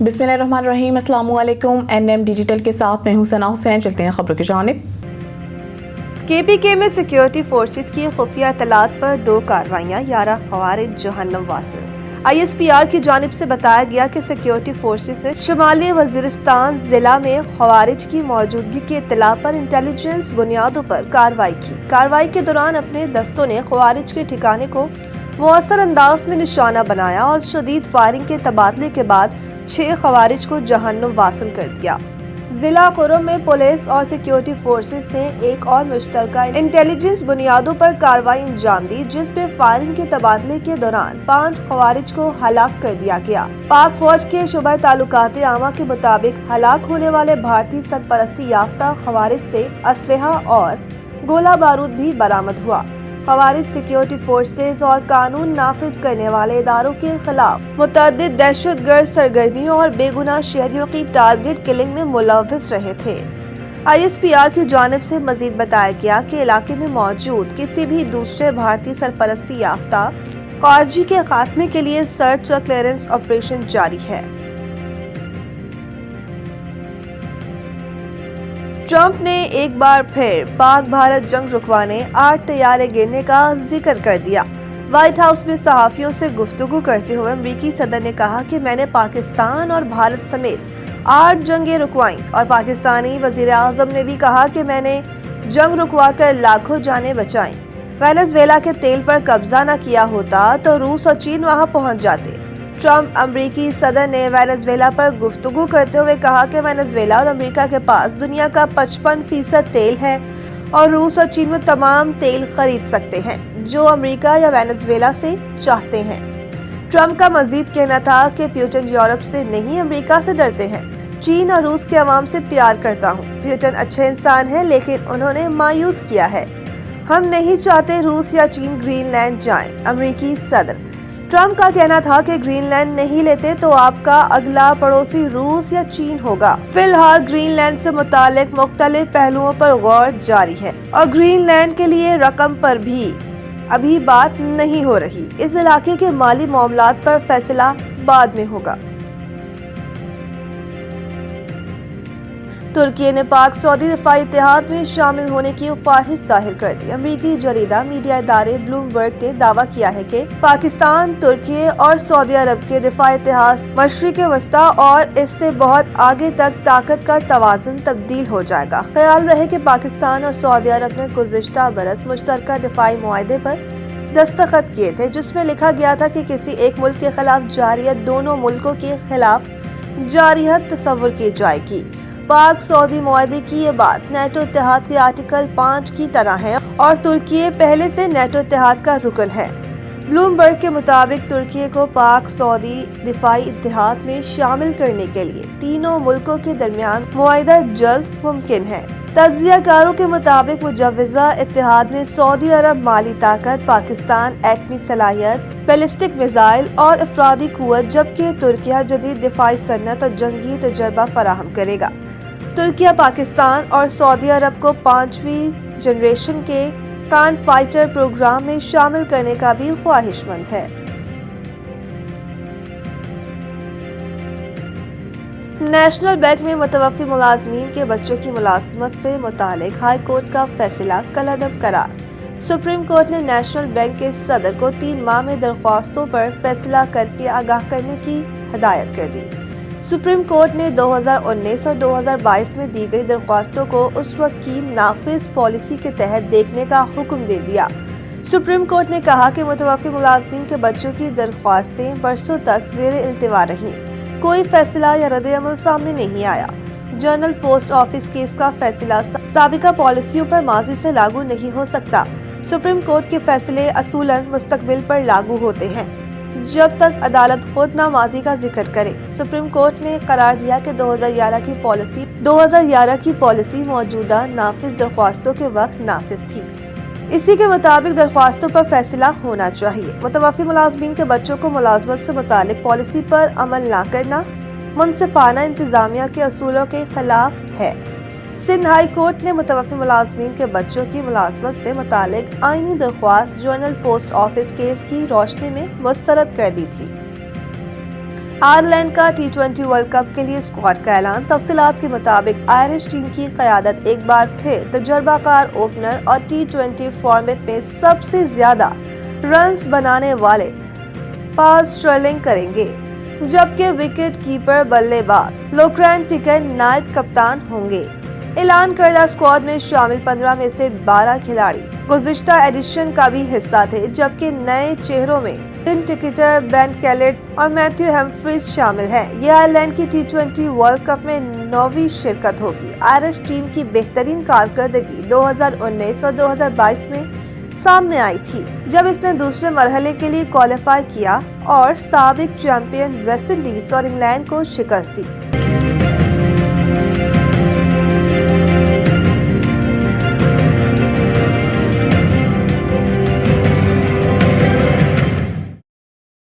बिस्मिल्लाहिर्रहमानिर्रहीम, अस्सलाम वालेकुम। NM डिजिटल के साथ मैं हूं सना हुसैन। चलते हैं खबरों की जानिब। KPK में सिक्योरिटी फोर्सेस की खुफिया इत्तलात पर 2 कार्रवाइयाँ, 11 खवारिज जहन्नम वासिल। ISPR की जानिब से बताया गया कि सिक्योरिटी फोर्सेस ने शुमाली वजीरिस्तान जिला में खवारिज की मौजूदगी की इत्तला पर इंटेलिजेंस बुनियादों पर कार्रवाई की। कार्रवाई के दौरान अपने दस्तों ने खवारिज के ठिकाने को मुअस्सर अंदाज में निशाना बनाया और शदीद फायरिंग के तबादले के बाद 6 खवारिज को जहन्नुम वासिल कर दिया। जिला कुरुम में पुलिस और सिक्योरिटी फोर्सेस ने एक और मुश्तरका इंटेलिजेंस बुनियादों पर कार्रवाई अंजाम दी, जिसमें फायरिंग के तबादले के दौरान 5 खवारिज को हलाक कर दिया गया। पाक फौज के शुबा ताल्लुकात आमा के मुताबिक हलाक होने वाले भारतीय सरपरस्ती याफ्ता खवारिज से असलहा और गोला बारूद भी बरामद हुआ। खवारिज सिक्योरिटी फोर्सेस और कानून नाफिज करने वाले इदारों के खिलाफ मुतअद्दिद दहशतगर्द सरगर्मियों और बेगुनाह शहरियों की टारगेट किलिंग में मुलव्विस रहे थे। ISPR की जानिब से मजीद बताया गया कि इलाके में मौजूद किसी भी दूसरे भारतीय सरपरस्ती याफ्ता खारजी के खात्मे के लिए सर्च और क्लियरेंस ऑपरेशन जारी है। ट्रंप ने एक बार फिर पाक भारत जंग रुकवाने 8 तैयारे गिरने का जिक्र कर दिया। व्हाइट हाउस में सहाफियों से गुफ्तगू करते हुए अमेरिकी सदर ने कहा कि मैंने पाकिस्तान और भारत समेत 8 जंगें रुकवाई और पाकिस्तानी वजीर आज़म ने भी कहा कि मैंने जंग रुकवा कर लाखों जानें बचाई। वेनेजुएला के तेल पर कब्जा न किया होता तो रूस और चीन वहां पहुंच जाते। ट्रंप अमेरिकी सदर ने वेनेजुएला पर गुफ्तगू करते हुए कहा कि वेनेजुएला और अमेरिका के पास दुनिया का 55% तेल है और रूस और चीन में तमाम तेल खरीद सकते हैं जो अमेरिका या वेनेजुएला से चाहते हैं। ट्रंप का मजीद कहना था कि पुतिन यूरोप से नहीं अमेरिका से डरते हैं। चीन और रूस के अवाम से प्यार करता हूँ। पुतिन अच्छे इंसान है लेकिन उन्होंने मायूस किया है। हम नहीं चाहते रूस या चीन ग्रीनलैंड जाएं। अमेरिकी सदर ट्रंप का कहना था कि ग्रीनलैंड नहीं लेते तो आपका अगला पड़ोसी रूस या चीन होगा। फिलहाल ग्रीनलैंड से मुतालिक मुख्तलिफ पहलुओं पर गौर जारी है और ग्रीनलैंड के लिए रकम पर भी अभी बात नहीं हो रही। इस इलाके के माली मामलात पर फैसला बाद में होगा। तुर्की ने पाक सऊदी दिफाई इत्तेहाद में शामिल होने की ख्वाहिश जाहिर कर दी। अमेरिकी जरीदा मीडिया इदारे ब्लूमबर्ग ने दावा किया है कि पाकिस्तान, तुर्की और सऊदी अरब के दिफाई इत्तेहाद मशरिक वस्ता और इससे बहुत आगे तक ताकत का तवाज़ुन तब्दील हो जाएगा। ख्याल रहे कि पाकिस्तान और सऊदी अरब ने गुज़िश्ता बरस मुश्तरका दिफाई मुआहदे पर दस्तखत किए थे, जिसमें लिखा गया था कि किसी एक मुल्क के खिलाफ जारियत दोनों मुल्कों के खिलाफ जारियत तस्वुर की जाएगी। पाक सऊदी मुआहदे की ये बात नेटो इत्तेहाद के आर्टिकल 5 की तरह है और तुर्की पहले से नेटो इत्तेहाद का रुकन है। ब्लूमबर्ग के मुताबिक तुर्की को पाक सऊदी दिफाई इत्तेहाद में शामिल करने के लिए तीनों मुल्कों के दरमियान मुआहदा जल्द मुमकिन है। तज्जियाकारों के मुताबिक मुजव्वज़ा इत्तेहाद में सऊदी अरब माली ताकत, पाकिस्तान एटमी सलाहियत, बैलिस्टिक मिसाइल और अफरादी कुव्वत, जबकि तुर्की जदीद दिफाई सन्नत और जंगी तजर्बा फराहम करेगा। तुर्की पाकिस्तान और सऊदी अरब को 5वीं जनरेशन के कान फाइटर प्रोग्राम में शामिल करने का भी ख्वाहिशमंद है। नेशनल बैंक में मुतवफ़्फ़ी मुलाज़मीन के बच्चों की मुलाज़मत से मुतालिक हाई कोर्ट का फैसला कलअदब करार। सुप्रीम कोर्ट ने नेशनल बैंक के सदर को 3 माह में दरख्वास्तों पर फैसला करके आगाह करने की हिदायत कर दी। सुप्रीम कोर्ट ने 2019 और 2022 में दी गई दरख्वास्तों को उस वक्त की नाफिज पॉलिसी के तहत देखने का हुक्म दे दिया। सुप्रीम कोर्ट ने कहा कि मुतवफ़्फ़ी मुलाज़मीन के बच्चों की दरख्वास्तें बरसों तक ज़ेर इल्तिवा रहीं। कोई फैसला या रद्द-ए-अमल सामने नहीं आया। जनरल पोस्ट ऑफिस केस का फैसला साबिका पॉलिसियों पर माजी से लागू नहीं हो सकता। सुप्रीम कोर्ट के फैसले असूलन मुस्तकबिल पर लागू होते हैं जब तक अदालत खुद ना माजी का जिक्र करे। सुप्रीम कोर्ट ने करार दिया कि 2011 की पॉलिसी मौजूदा नाफिज दरख्वास्तों के वक्त नाफिज थी। इसी के मुताबिक दरख्वास्तों पर फैसला होना चाहिए। मुतवफ़्फ़ी मुलाज़मीन के बच्चों को मुलाज़मत से मुतालिक पॉलिसी पर अमल न करना मुनसिफाना इंतजामिया के असूलों के खिलाफ है। सिंध हाई कोर्ट ने मुतवफ़्फ़ी मुलाज़मीन के बच्चों की मुलाज़मत से मुतालिक आईनी दरख्वास्त जनरल पोस्ट ऑफिस केस की रोशनी में मुस्तरद कर दी थी। آئرلینڈ کا T20 ورلڈ کپ کے لیے اسکواڈ کا اعلان۔ تفصیلات کے مطابق آئرش ٹیم کی قیادت ایک بار پھر تجربہ کار اوپنر اور T20 فارمیٹ میں سب سے زیادہ رنز بنانے والے پال سٹرلنگ کریں گے، جبکہ وکٹ کیپر بلے باز لوکرین ٹکن نائب کپتان ہوں گے۔ اعلان کردہ اسکواڈ میں شامل 15 میں سے 12 کھلاڑی گزشتہ ایڈیشن کا بھی حصہ تھے، جبکہ نئے چہروں میں ٹم ٹکیٹر، بین کیلٹ اور میتھیو ہمفریز شامل ہیں۔ یہ آئرلینڈ کی T20 ورلڈ کپ میں 9ویں شرکت ہوگی۔ آئرش ٹیم کی بہترین کارکردگی 2019 اور 2022 میں سامنے آئی تھی، جب اس نے دوسرے مرحلے کے لیے کوالیفائی کیا اور سابق چیمپئن ویسٹ انڈیز اور انگلینڈ کو شکست دی۔